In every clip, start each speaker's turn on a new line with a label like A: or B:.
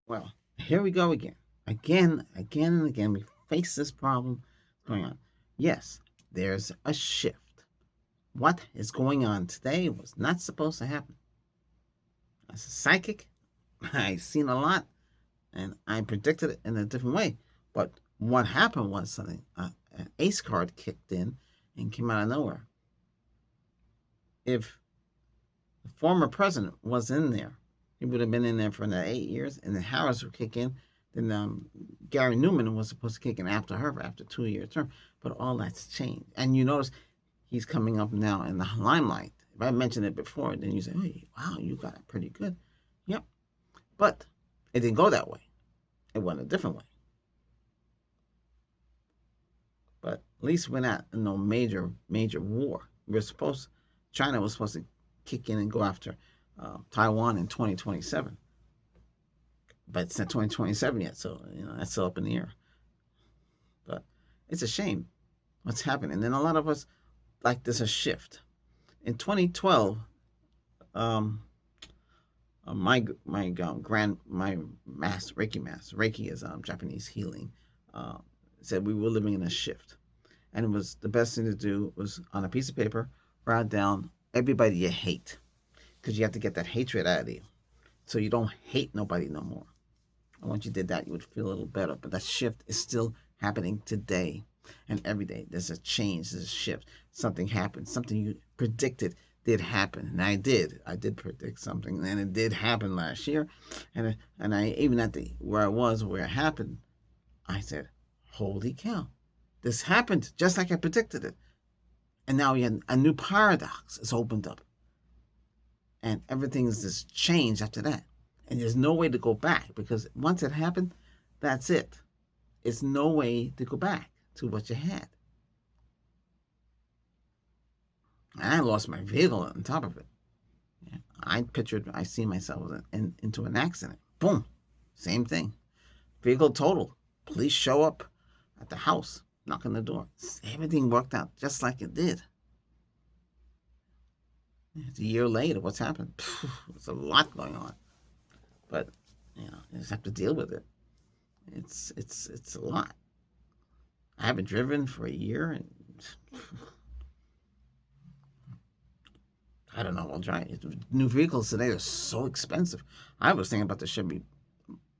A: Well, here we go again. Again, and again, we face this problem going on. Yes, there's a shift. What is going on today was not supposed to happen. As a psychic, I've seen a lot and I predicted it in a different way. But what happened was something, an ace card kicked in and came out of nowhere. If the former president was in there, he would have been in there for another 8 years, and then Harris would kick in. Then Gary Newman was supposed to kick in after her after 2 year term, but all that's changed. And you notice he's coming up now in the limelight. If I mentioned it before, then you say, "Hey, wow, you got it pretty good." Yep, but it didn't go that way. It went a different way. But at least we're not in no major war. We're supposed China was supposed to kick in and go after Taiwan in 2027, but it's not 2027 yet, so that's still up in the air. But it's a shame what's happening. And then a lot of us like there's a shift. In 2012, um, my Reiki is Japanese healing. Uh, Said we were living in a shift, and it was the best thing to do was on a piece of paper write down everybody you hate, because you have to get that hatred out of you, so you don't hate nobody no more. And once you did that, you would feel a little better. But that shift is still happening today and every day. There's a change, there's a shift. Something happened, something you predicted did happen, and I did. I did predict something, and it did happen last year. And I even at the where I was where it happened, I said, "Holy cow, this happened just like I predicted it." And now we had a new paradox is opened up, and everything is just changed after that. And there's no way to go back, because once it happened, that's it. It's no way to go back to what you had. And I lost my vehicle on top of it. Yeah. I see myself into an accident. Boom, same thing. Vehicle total. Police show up at the house, knock on the door. Everything worked out just like it did. It's a year later. What's happened? There's a lot going on, but you just have to deal with it. It's a lot. I haven't driven for a year, and I don't know. I'll try. New vehicles today are so expensive. I was thinking about the Chevy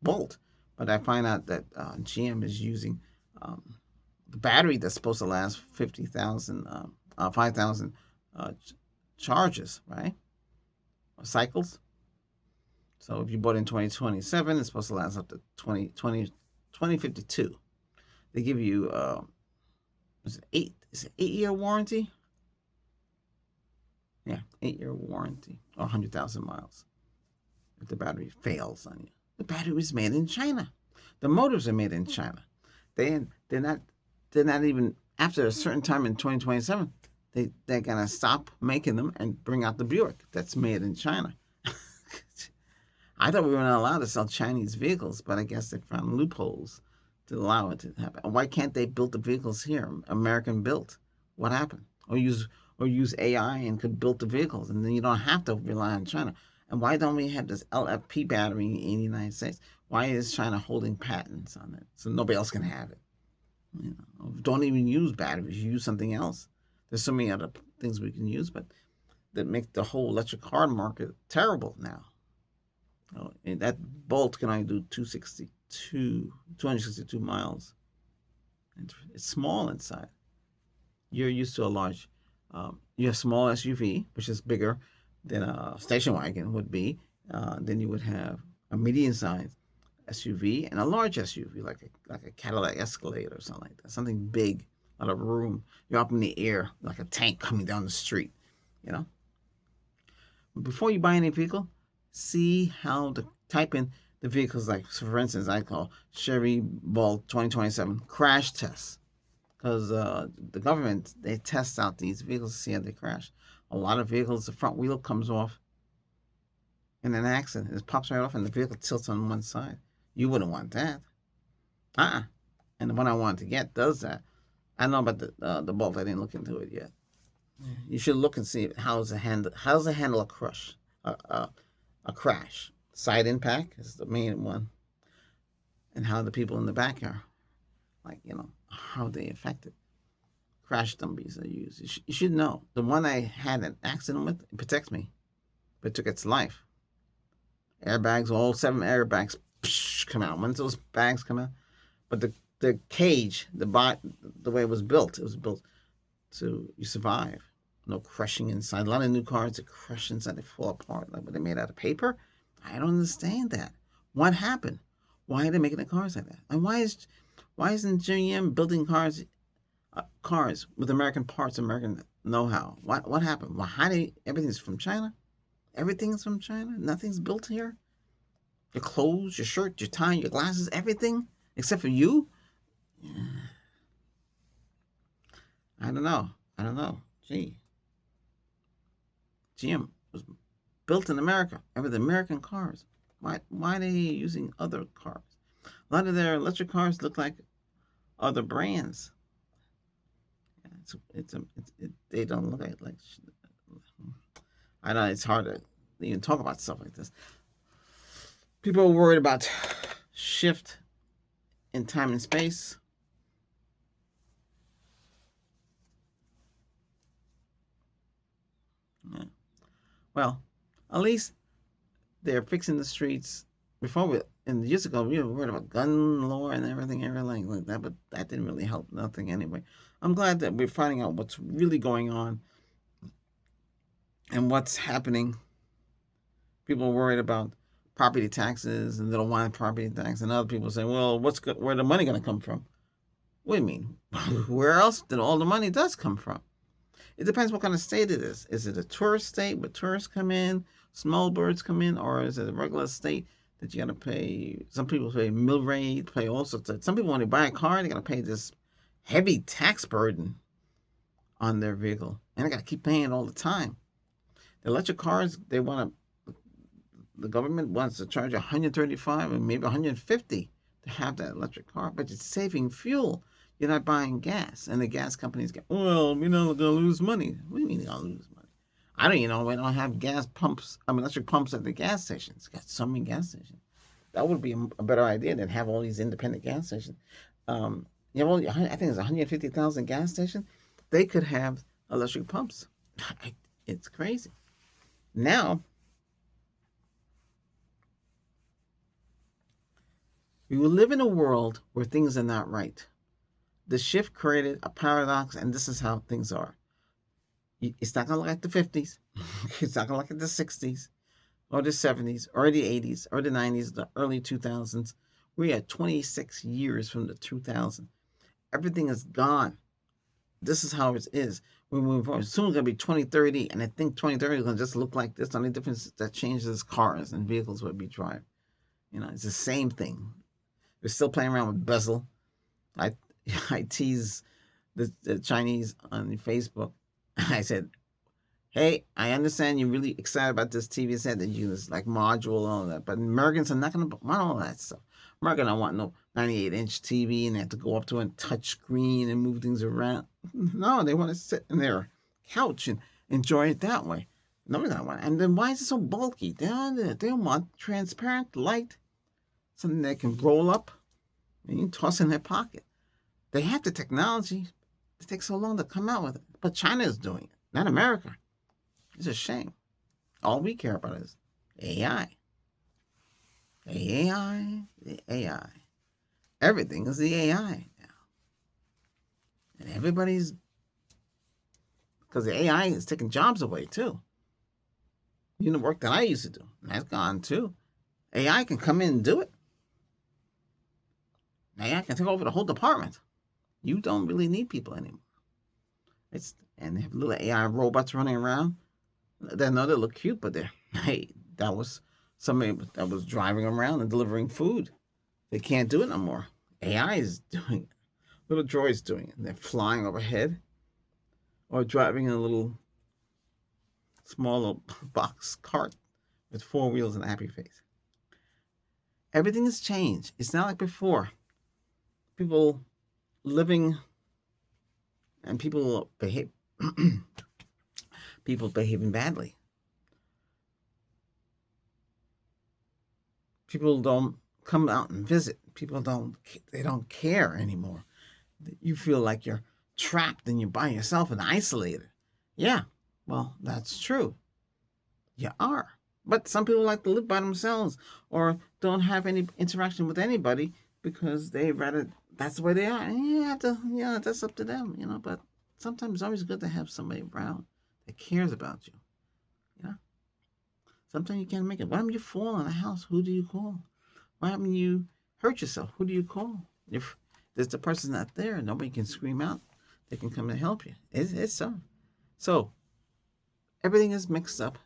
A: Bolt, but I find out that GM is using um, the battery that's supposed to last 5,000 charges, right? Or cycles. So if you bought in 2027, it's supposed to last up to 2052. They give you is it 8 year warranty? Yeah, 8 year warranty or 100,000 miles if the battery fails on you. The battery was made in China. The motors are made in China. They're not even after a certain time in 2027. They're gonna stop making them and bring out the Buick that's made in China. I thought we were not allowed to sell Chinese vehicles, but I guess they found loopholes to allow it to happen. Why can't they build the vehicles here, American built? What happened? Or use AI and could build the vehicles, and then you don't have to rely on China. And why don't we have this LFP battery in the United States? Why is China holding patents on it so nobody else can have it? Don't even use batteries. Use something else. There's so many other things we can use, but that make the whole electric car market terrible now. And that Bolt can only do 262 miles. It's small inside. You're used to a large, you have small SUV, which is bigger than a station wagon would be. Then you would have a medium-sized SUV and a large SUV, like a Cadillac Escalade or something like that. Something big, a lot of room. You're up in the air like a tank coming down the street. You know. Before you buy any vehicle, see how to type in the vehicles. Like, so for instance, I call Chevy Bolt 2027 crash tests, because the government, they test out these vehicles to see how they crash. A lot of vehicles, the front wheel comes off in an accident. It pops right off, and the vehicle tilts on one side. You wouldn't want that. And the one I wanted to get does that. I don't know about the Bolt. I didn't look into it yet. You should look and see how's it handle a crash. A crash. Side impact is the main one. and how the people in the back are, like, how they affected. Crash dummies are used. You should know. The one I had an accident with, it protects me, but it took its life. Airbags, all 7 airbags come out. Once those bags come out, but the cage, the way it was built to you survive. No crushing inside. A lot of new cars that crush inside, they fall apart. Like, were they made out of paper? I don't understand that. What happened? Why are they making the cars like that? And why isn't GM building cars with American parts, American know-how? What happened? Well, everything's from China? Everything's from China? Nothing's built here? Your clothes, your shirt, your tie, your glasses, everything except for you? I don't know. Gee. GM was built in America and with American cars. Why are they using other cars? A lot of their electric cars look like other brands. They don't look like. I know it's hard to even talk about stuff like this. People are worried about shift in time and space. Yeah. Well, at least they're fixing the streets. And years ago, we were worried about gun law and everything like that, but that didn't really help nothing anyway. I'm glad that we're finding out what's really going on and what's happening. People are worried about property taxes and they don't want property tax, and other people say, well, where the money going to come from? What do you mean? Where else did all the money does come from? It depends what kind of state it is. Is it a tourist state where tourists come in, small birds come in, or is it a regular state that you got to pay? Some people pay mill rate, pay all sorts of. Some people, when they buy a car, they got to pay this heavy tax burden on their vehicle, and they got to keep paying it all the time. The electric cars, the government wants to charge $135 or maybe $150 to have that electric car, but it's saving fuel. You're not buying gas, and the gas companies go, well, we're not gonna lose money. What do you mean you're gonna lose money? I don't, we don't have gas pumps. Electric pumps at the gas stations. Got so many gas stations. That would be a better idea than have all these independent gas stations. I think there's 150,000 gas stations. They could have electric pumps. It's crazy. Now, we will live in a world where things are not right. The shift created a paradox, and this is how things are. It's not going to look like the 50s. It's not going to look like the 60s or the 70s or the 80s or the 90s, the early 2000s. We are 26 years from the 2000s. Everything is gone. This is how it is. We move forward. Soon it's going to be 2030, and I think 2030 is going to just look like this. The only difference that changes cars and vehicles will be drive. It's the same thing. We're still playing around with bezel. I tease the Chinese on Facebook. I said, hey, I understand you're really excited about this TV set that you use, like module and all that, but Americans are not going to want all that stuff. Americans don't want no 98-inch TV and they have to go up to a touch screen and move things around. No, they want to sit in their couch and enjoy it that way. Nobody's going to want it. And then why is it so bulky? They want transparent light, something they can roll up and you can toss in their pocket. They have the technology. It takes so long to come out with it. But China is doing it, not America. It's a shame. All we care about is AI. The AI. Everything is the AI now. And everybody's... Because the AI is taking jobs away, too. The work that I used to do, that's gone, too. AI can come in and do it. AI can take over the whole department. You don't really need people anymore. And they have little AI robots running around. They look cute, but that was somebody that was driving around and delivering food. They can't do it no more. AI is doing it. Little droids doing it. They're flying overhead or driving in a little small box cart with 4 wheels and a happy face. Everything has changed. It's not like before. People living and people behaving badly. People don't come out and visit. People don't care anymore. You feel like you're trapped and you're by yourself and isolated. Yeah, well, that's true. You are. But some people like to live by themselves or don't have any interaction with anybody because they rather that's the way they are. And you have to, yeah, that's up to them, But sometimes it's always good to have somebody around that cares about you. Yeah. Sometimes you can't make it. What happens you fall in a house? Who do you call? What happens you hurt yourself? Who do you call? If there's the person not there, nobody can scream out. They can come and help you. It's so. So everything is mixed up.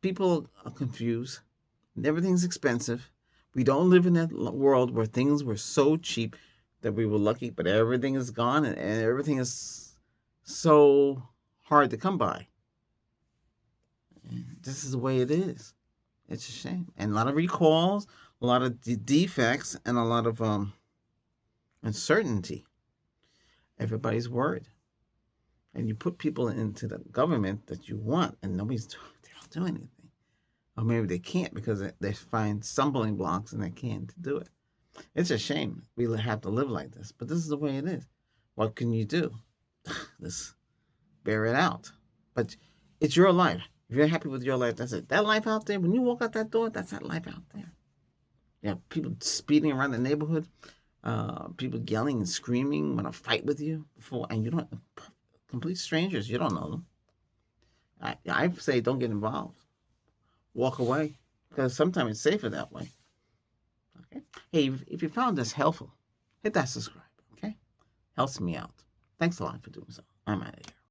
A: People are confused. Everything's expensive. We don't live in that world where things were so cheap that we were lucky, but everything is gone and everything is so hard to come by. This is the way it is. It's a shame. And a lot of recalls, a lot of defects, and a lot of uncertainty. Everybody's worried. And you put people into the government that you want, and they don't do anything. Or maybe they can't because they find stumbling blocks and they can't do it. It's a shame we have to live like this, but this is the way it is. What can you do? Just bear it out. But it's your life. If you're happy with your life, that's it. That life out there, when you walk out that door, that's that life out there. Yeah, people speeding around the neighborhood, people yelling and screaming, want to fight with you before, and you don't, complete strangers, you don't know them. I say don't get involved. Walk away because sometimes it's safer that way. Okay. Hey, if you found this helpful, hit that subscribe. Okay, helps me out. Thanks a lot for doing so. I'm out of here.